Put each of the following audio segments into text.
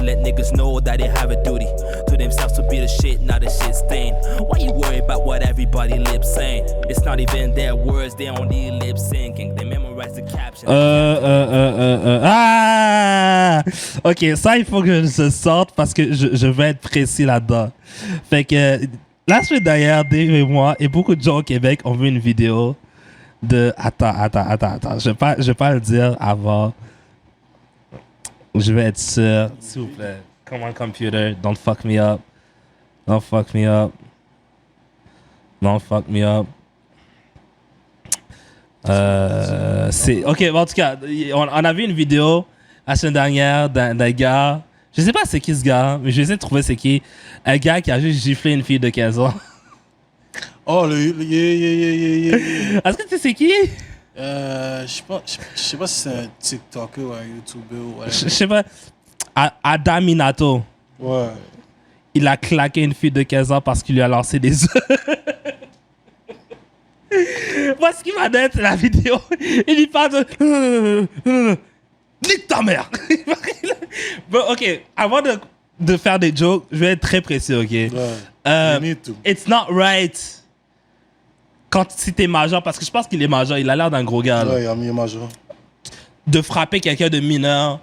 let niggas know that they have a duty to themselves to be the shit, not the shit stain. Why you worry about what everybody lip saying? It's not even their words, they only lip syncing. They memorize the caption. Ah! Ok, ça, il faut que je sorte parce que je vais être précis là-dedans. Fait que la semaine dernière, Dave et moi et beaucoup de gens au Québec ont vu une vidéo de... Attends. Je vais pas le dire avant. Je vais être sûr. S'il vous plaît. Come on, computer. Don't fuck me up. Don't fuck me up. Don't fuck me up. Ok, bon, en tout cas, on a vu une vidéo la semaine dernière d'un gars. Je sais pas c'est qui ce gars, mais je vais essayer de trouver c'est qui. Un gars qui a juste giflé une fille de 15 ans. Oh, yeah. Est-ce que tu sais c'est qui? Je sais pas si c'est un TikToker ou un YouTuber ou whatever. Je sais pas. Adam Minato. Ouais. Il a claqué une fille de 15 ans parce qu'il lui a lancé des œufs. Moi, ce qui m'a dit, c'est la vidéo. Il lui parle de... Nique ta mère. Bon, ok, avant de faire des jokes, je vais être très précis, ok? Ouais. It's not right. Si t'es majeur, parce que je pense qu'il est majeur, il a l'air d'un gros gars. Là. Ouais, il est majeur. De frapper quelqu'un de mineur,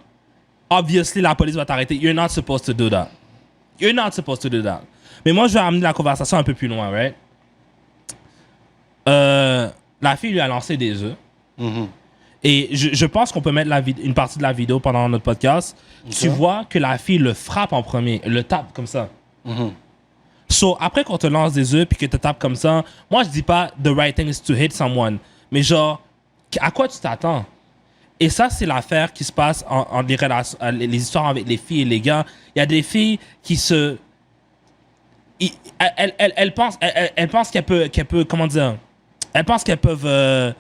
obviously, la police va t'arrêter. You're not supposed to do that. You're not supposed to do that. Mais moi, je vais amener la conversation un peu plus loin, right? La fille lui a lancé des œufs. Mm-hmm. Et je pense qu'on peut mettre une partie de la vidéo pendant notre podcast. Okay. Tu vois que la fille le frappe en premier, le tape comme ça. Mm-hmm. So, après qu'on te lance des œufs puis que tu tapes comme ça, moi, je dis pas the right thing is to hit someone. Mais genre, à quoi tu t'attends? Et ça, c'est l'affaire qui se passe en les relations, les histoires avec les filles et les gars. Il y a des filles qui se... Elles pensent qu'elles peuvent... Comment dire? Elles pensent qu'elles peuvent...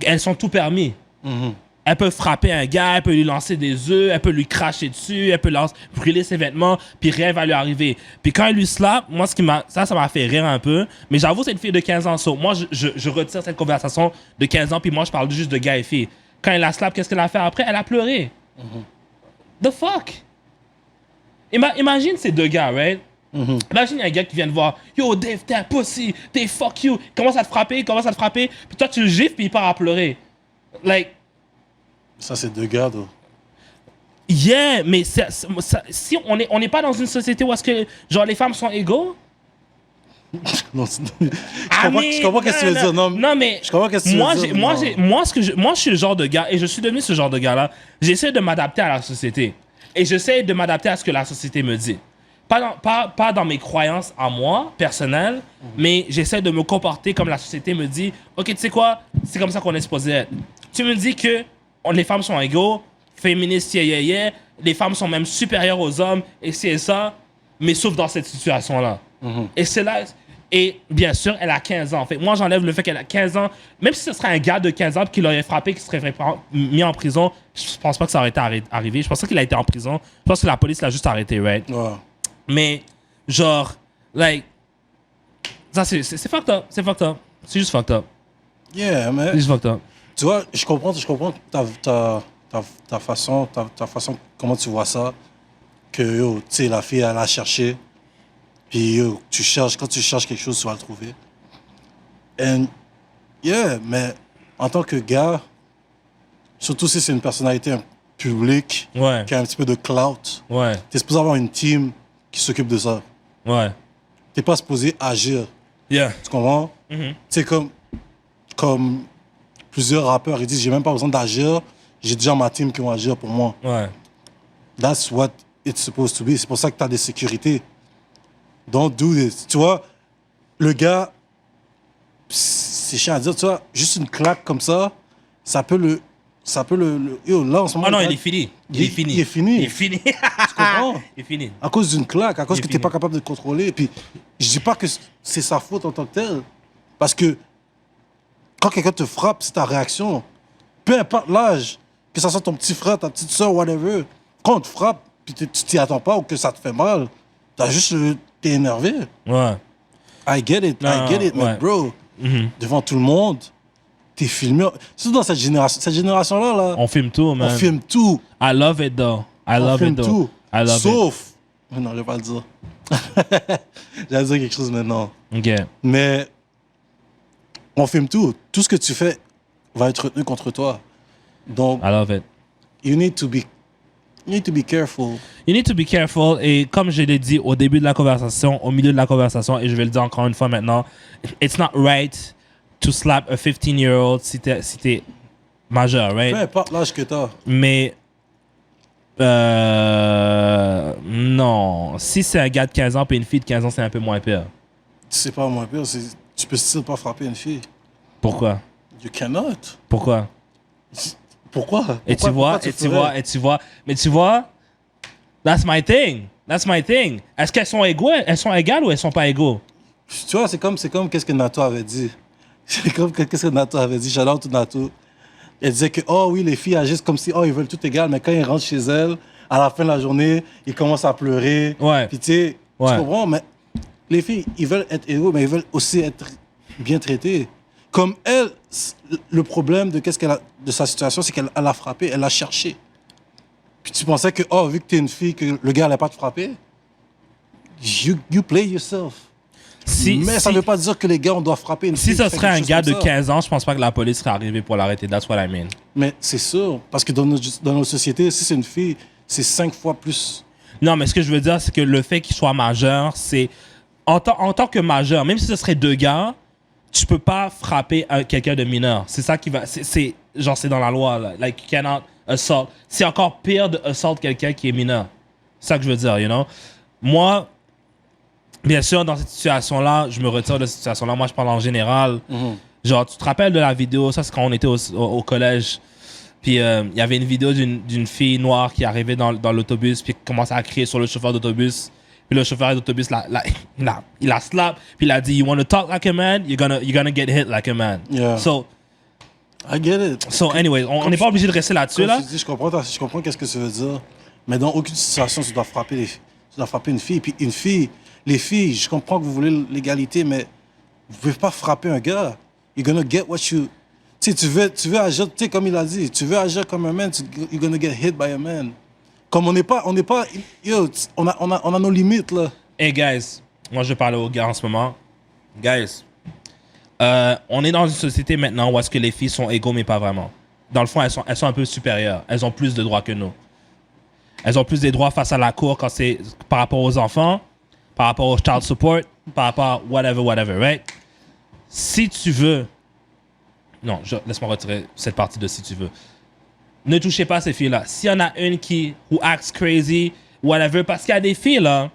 elles sont tout permis. Mm-hmm. Elle peut frapper un gars, elle peut lui lancer des œufs, elle peut lui cracher dessus, elle peut brûler ses vêtements, puis rien va lui arriver. Puis quand elle lui slap, moi, ça m'a fait rire un peu. Mais j'avoue, c'est une fille de 15 ans. So, moi, je retire cette conversation de 15 ans, puis moi, je parle juste de gars et filles. Quand elle la slap, qu'est-ce qu'elle a fait après? Elle a pleuré. Mm-hmm. The fuck? Imagine ces deux gars, right? Mm-hmm. Imagine un gars qui vient te voir. Yo, Dave, t'es un pussy. T'es fuck you. Il commence à te frapper. Puis toi, tu le gifles, puis il part à pleurer. Like... Ça, c'est deux gars, though. Yeah, mais si on n'est pas dans une société où est-ce que genre les femmes sont égaux. Non, je comprends qu'est-ce que tu veux dire. Non, mais je comprends qu'est-ce que tu veux dire. Moi, je suis le genre de gars et je suis devenu ce genre de gars-là. J'essaie de m'adapter à la société et j'essaie de m'adapter à ce que la société me dit. Pas dans mes croyances à moi personnelles, mais j'essaie de me comporter comme la société me dit. Ok, tu sais quoi? C'est comme ça qu'on est supposé être. Tu me dis que les femmes sont égaux, féministes, les femmes sont même supérieures aux hommes, et c'est ça, mais sauf dans cette situation-là. Mm-hmm. Et c'est là... Et bien sûr, elle a 15 ans. Fait, moi, j'enlève le fait qu'elle a 15 ans. Même si ce serait un gars de 15 ans qui l'aurait frappé, qui serait mis en prison, je pense pas que ça aurait été arrivé. Je pense pas qu'il a été en prison. Je pense que la police l'a juste arrêté, right? Ouais. Mais, genre, like... Ça, c'est fucked up. C'est fucked up. C'est juste fucked up. Yeah, mais... C'est juste fucked up. Tu vois, je comprends ta façon, comment tu vois ça. Que, yo, tu sais, la fille, elle a cherché. Puis, yo, quand tu cherches quelque chose, tu vas le trouver. And, yeah, mais en tant que gars, surtout si c'est une personnalité publique, Ouais. qui a un petit peu de clout, Ouais. t'es supposé avoir une team qui s'occupe de ça. Ouais. T'es pas supposé agir. Yeah. Tu comprends? Mm-hmm. Tu sais, comme plusieurs rappeurs, ils disent, j'ai même pas besoin d'agir, j'ai déjà ma team qui vont agir pour moi. Ouais. That's what it's supposed to be. C'est pour ça que t'as des sécurités. Don't do this. Tu vois, le gars, c'est chiant à dire, tu vois, juste une claque comme ça, ça peut le yo, là, en ce moment... Ah non, il est fini. Il est fini. Il est fini. Il est fini. Tu comprends? Il est fini. À cause d'une claque, à cause que Il est t'es pas fini. capable de contrôler. Puis, je dis pas que c'est sa faute en tant que tel. Parce que quand quelqu'un te frappe, c'est ta réaction. Peu importe l'âge, que ça soit ton petit frère, ta petite soeur, whatever. Quand on te frappe, puis tu t'y attends pas ou que ça te fait mal, t'es énervé. Ouais. I get it, ouais. mais bro, Mm-hmm. devant tout le monde, t'es filmé. Surtout dans cette génération. Cette génération-là, On filme tout, man. on filme tout. I love it, though. I On love filme it, though. tout. I love Sauf... Non, je vais pas le dire. J'allais dire quelque chose maintenant. it. OK. Mais on filme tout. Tout ce que tu fais va être retenu contre toi. Donc, I love it. you need to be careful. You need to be careful. Et comme je l'ai dit au début de la conversation, au milieu de la conversation, et je vais le dire encore une fois maintenant, it's not right to slap a 15-year-old si t'es majeur, Peu right? importe l'âge que t'as. Mais non. Si c'est un gars de 15 ans et une fille de 15 ans, c'est un peu moins pire. C'est pas moins pire. Tu peux still pas frapper une fille. Pourquoi? You cannot. Pourquoi? Pourquoi? Et tu vois, mais tu vois, that's my thing. That's my thing. Est-ce qu'elles sont égaux? Elles sont égales ou elles sont pas égaux? Tu vois, c'est comme qu'est-ce que Nato avait dit. C'est comme qu'est-ce que Nato avait dit. J'adore tout Nato. Elle disait que, oh oui, les filles agissent comme si, oh, ils veulent tout égal, mais quand ils rentrent chez elles, à la fin de la journée, ils commencent à pleurer. Ouais. Puis tu sais, Ouais. tu comprends, mais les filles, ils veulent être égaux, mais ils veulent aussi être bien traités. Comme elle, le problème de sa situation, c'est qu'elle a frappé, elle l'a cherché. Puis tu pensais que, oh, vu que t'es une fille, que le gars n'allait pas te frapper, you play yourself. Mais ça ne veut pas dire que les gars, on doit frapper une fille. Si ce qui fait serait un quelque gars chose de comme ça. 15 ans, je pense pas que la police serait arrivée pour l'arrêter. That's what I mean. Mais c'est sûr, parce que dans nos sociétés, si c'est une fille, c'est 5 fois plus. Non, mais ce que je veux dire, c'est que le fait qu'il soit majeur, c'est... En tant que majeur, même si ce serait deux gars, tu peux pas frapper quelqu'un de mineur. C'est ça qui va... C'est dans la loi, là. Like, you cannot assault. C'est encore pire de assault quelqu'un qui est mineur. C'est ça que je veux dire, you know? Moi, bien sûr, dans cette situation-là, je me retire de cette situation-là. Moi, je parle en général. Genre, tu te rappelles de la vidéo, ça c'est quand on était au collège. Puis il y avait une vidéo d'une fille noire qui arrivait dans l'autobus, puis qui commençait à crier sur le chauffeur d'autobus. Puis le chauffeur d'autobus, il a slap, puis il a dit, you want to talk like a man, you're gonna get hit like a man. Yeah. So, I get it. Anyway, on n'est pas obligé de rester là-dessus, Comme là. je dis, je comprends qu'est-ce que ça veut dire. Mais dans aucune situation, tu dois frapper une fille. Puis une fille, les filles, je comprends que vous voulez l'égalité, mais vous pouvez pas frapper un gars. You're gonna get what you... Tu sais, tu veux agir, tu sais, comme il a dit, tu veux agir comme un man, you're gonna get hit by a man. Comme on n'est pas, yo, on a nos limites, là. Hey guys, moi je parle aux gars en ce moment. Guys, on est dans une société maintenant où est-ce que les filles sont égaux mais pas vraiment. Dans le fond, elles sont un peu supérieures. Elles ont plus de droits que nous. Elles ont plus de droits face à la cour quand c'est par rapport aux enfants, par rapport au child support, par rapport à whatever, right? Si tu veux... Non, laisse-moi retirer cette partie de si tu veux. Ne touchez pas ces filles-là. S'il y en a une who acts crazy, whatever, parce qu'il y a des filles, là,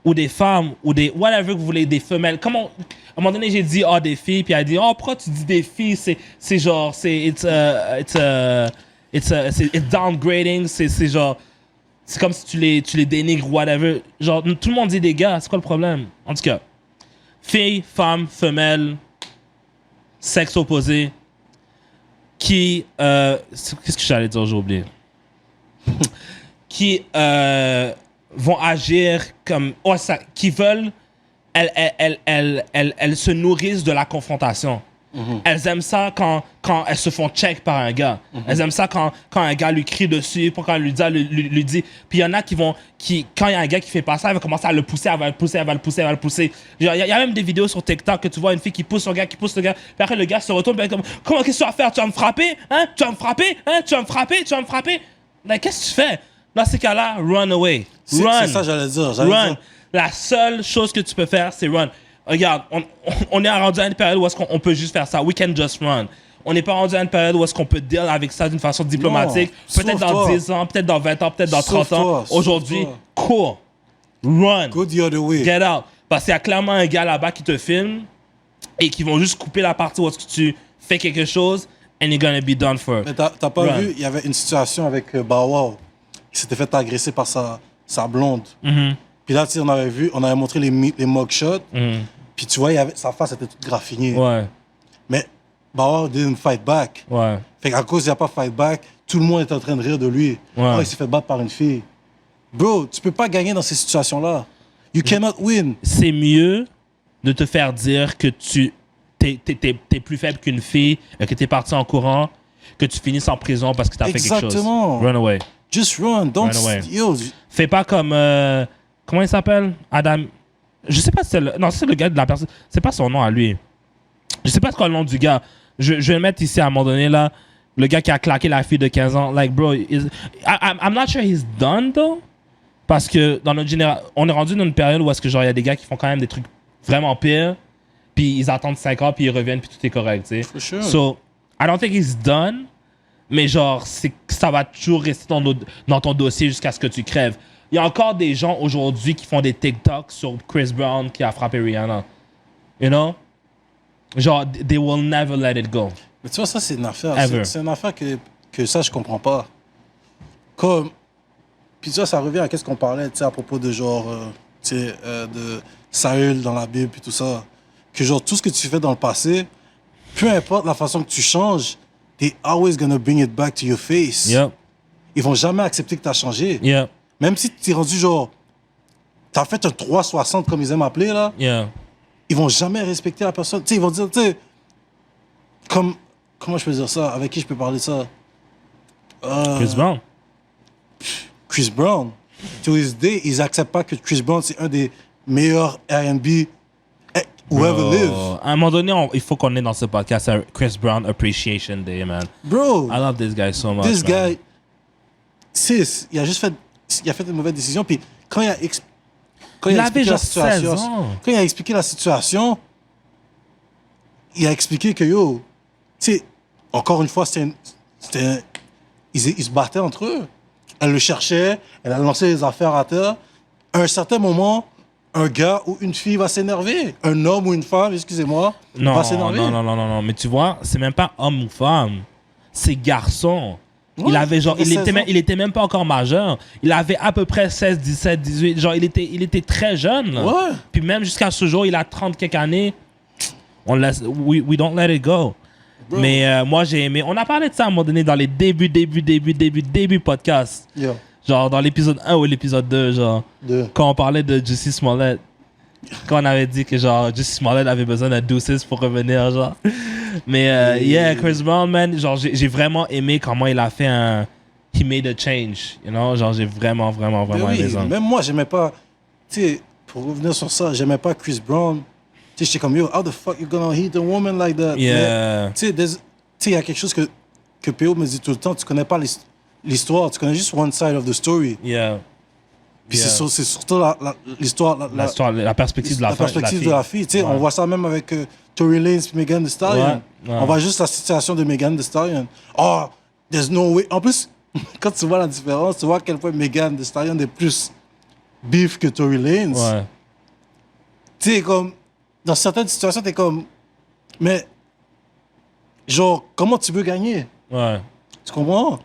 ou des femmes, ou des whatever que vous voulez, des femelles. Comment, à un moment donné, j'ai dit, oh, des filles, puis elle a dit, oh, pourquoi tu dis des filles? C'est genre, it's downgrading, c'est genre, c'est comme si tu les dénigres, whatever. Genre, tout le monde dit des gars, c'est quoi le problème? En tout cas, filles, femmes, femelles, sexe opposé, qui, qu'est-ce que j'allais dire, j'ai oublié, qui vont agir comme, qui veulent, elles se nourrissent de la confrontation. Elles aiment ça quand elles se font check par un gars. Elles aiment ça quand un gars lui crie dessus, quand elle lui dit. Puis il y en a quand il y a un gars qui fait pas ça, elle va commencer à le pousser, elle va le pousser. Il y a même des vidéos sur TikTok que tu vois une fille qui pousse son gars, puis après le gars se retourne, puis comme, comment qu'est-ce que tu vas faire? Tu vas me frapper? Hein? Tu vas me frapper? Like, qu'est-ce que tu fais? Dans ces cas-là, run away. Run. C'est ça, j'allais dire. Run. La seule chose que tu peux faire, c'est run. Regarde, on est rendu à une période où est-ce qu'on peut juste faire ça. We can just run. On n'est pas rendu à une période où est-ce qu'on peut deal avec ça d'une façon diplomatique. Non, peut-être dans 10 ans, peut-être dans 20 ans, peut-être dans 30 ans. Aujourd'hui, cours. Run. Go the other way. Get out. Parce qu'il y a clairement un gars là-bas qui te filme et qui vont juste couper la partie où est-ce que tu fais quelque chose and you're gonna be done for. Mais t'as pas vu, il y avait une situation avec Bow Wow qui s'était fait agresser par sa blonde. Puis là, tu sais, on avait montré les mugshots. Puis tu vois, sa face était toute graffinée. Ouais. Mais Bow Wow didn't fight back. Ouais. Fait qu'à cause il n'y a pas fight back, tout le monde est en train de rire de lui. Ouais. Oh, il s'est fait battre par une fille. Bro, tu peux pas gagner dans ces situations-là. You cannot win. C'est mieux de te faire dire que t'es plus faible qu'une fille, que t'es parti en courant, que tu finisses en prison parce que t'as fait quelque chose. Exactement. Run away. Just run. Don't. Run away. Yo, Fais pas comme. Comment il s'appelle? Adam. Je sais pas si c'est le. Non, c'est le gars de la personne. C'est pas son nom à lui. Je sais pas c'est quoi le nom du gars. Je vais le mettre ici à un moment donné là. Le gars qui a claqué la fille de 15 ans. Like, bro, I'm not sure he's done though. Parce que dans notre génération, on est rendu dans une période où est-ce que genre il y a des gars qui font quand même des trucs vraiment pires. Puis ils attendent 5 ans, puis ils reviennent, puis tout est correct, tu sais. For sure. So, I don't think he's done. Mais genre, ça va toujours rester dans ton dossier jusqu'à ce que tu crèves. Il y a encore des gens aujourd'hui qui font des TikToks sur Chris Brown qui a frappé Rihanna. You know? Genre, they will never let it go. Mais tu vois, ça, c'est une affaire. Ever. C'est une affaire que ça, je comprends pas. Comme. Puis tu vois, ça revient à qu'est-ce qu'on parlait, tu sais, à propos de genre. Tu sais, de Saül dans la Bible, puis tout ça. Que genre, tout ce que tu fais dans le passé, peu importe la façon que tu changes, they're always gonna bring it back to your face. Yep. Ils vont jamais accepter que tu as changé. Yep. Même si tu es rendu genre. Tu as fait un 360, comme ils aiment appeler, là. Yeah. Ils vont jamais respecter la personne. Tu sais, ils vont dire, tu sais. Comment je peux dire ça? Avec qui je peux parler de ça? Chris Brown. Chris Brown. To this day, ils acceptent pas que Chris Brown, c'est un des meilleurs R&B who ever live. À un moment donné, il faut qu'on ait dans ce podcast un Chris Brown Appreciation Day, man. Bro, I love this guy so much. this man. guy, il a fait une mauvaise décision. Puis quand il a Il avait expliqué la genre 16 situation, ans. quand il a expliqué la situation, il a expliqué que yo, tu sais, encore une fois, ils se battaient entre eux. Elle le cherchait, elle a lancé les affaires à terre. À un certain moment, un gars ou une fille va s'énerver. Un homme ou une femme, excusez-moi, va s'énerver. Non. Mais tu vois, c'est même pas homme ou femme. C'est garçon. Ouais, il avait genre, il avait 16 ans. il était même pas encore majeur. Il avait à peu près 16, 17, 18. Genre, il était très jeune. Là. Ouais. Puis même jusqu'à ce jour, il a 30 quelques années. We don't let it go. Bro. Mais moi, j'ai aimé. On a parlé de ça à un moment donné dans les débuts podcasts. Yo. Genre dans l'épisode 1 ou l'épisode 2, genre. Quand on parlait de Jussie Smollett. Quand on avait dit que genre Jussie Smollett avait besoin d'un douces pour revenir, genre. Mais yeah, Chris Brown, man, genre j'ai vraiment aimé comment il a fait he made a change, you know. Genre j'ai vraiment aimé ça. Même moi, j'aimais pas. Tu sais, pour revenir sur ça, j'aimais pas Chris Brown. Tu sais, j'étais comme, yo, how the fuck you gonna hit a woman like that? Yeah. Tu sais, il y a quelque chose que P.O. me dit tout le temps, tu connais pas l'histoire, tu connais juste one side of the story. Yeah. Puis Yeah. c'est surtout l'histoire, La perspective de la perspective fille. de la fille. Tu sais, Ouais. on voit ça même avec Tory Lanez et Megan Thee Stallion. Ouais. On voit juste la situation de Megan Thee Stallion. Oh, there's no way. En plus, quand tu vois la différence, tu vois à quel point Megan Thee Stallion est plus beef que Tory Lanez. Ouais. Tu sais, comme, dans certaines situations, t'es comme, mais, genre, comment tu veux gagner? Ouais. Tu comprends?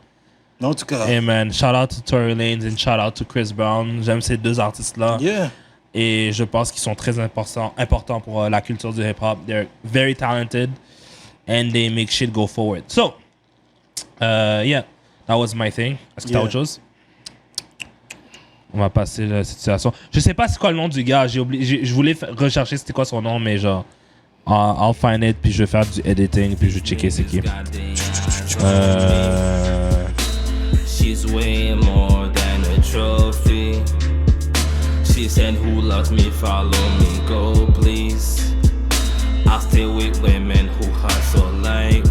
Mais en tout cas, Hey man, shout out to Tory Lanez and shout out to Chris Brown. J'aime ces deux artistes-là. yeah. Et je pense qu'ils sont très importants pour la culture du hip-hop. They're very talented and they make shit go forward. So, yeah, that was my thing. Est-ce que t'as Yeah. autre chose? On va passer la situation. Je sais pas c'est quoi le nom du gars. J'ai oublié. Je voulais rechercher c'était quoi son nom, mais genre, I'll find it, puis je vais faire du editing, puis je vais checker c'est qui. She's way more than a trophy. She said, who loves me, follow me, go please. I stay with women who hustle like